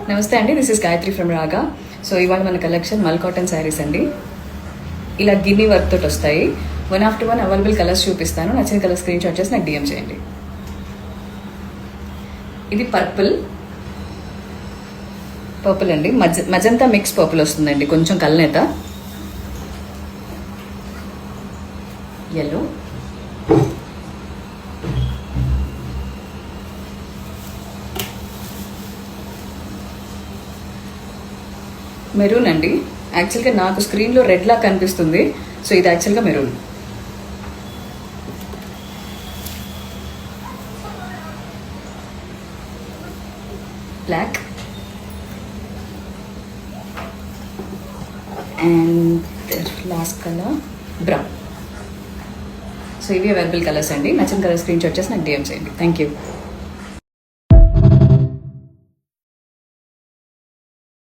నమస్తే అండి, this is Gayatri from రాగా. సో ఇవాళ మన కలెక్షన్ మల్ కాటన్ శారీస్ అండి. ఇలా గిన్ని వర్క్ తోటి వస్తాయి. 1 after 1 అవైలబుల్ కలర్స్ చూపిస్తాను. నచ్చిన కలర్ స్క్రీన్ షాట్ చేసి నాకు డిఎం చేయండి. ఇది పర్పుల్ అండి, మజంతా మిక్స్ పర్పుల్ వస్తుందండి, కొంచెం కల్నేత. ఎల్లో, మెరూన్ అండి. యాక్చువల్గా నాకు స్క్రీన్లో రెడ్ లా కనిపిస్తుంది, సో ఇది యాక్చువల్గా maroon. Black and last colour brown. So ఇవి అవైలబుల్ కలర్స్ అండి. నచ్చిన కలర్ స్క్రీన్ షాట్ చేసి నాకు డిఎం చేయండి. Thank you.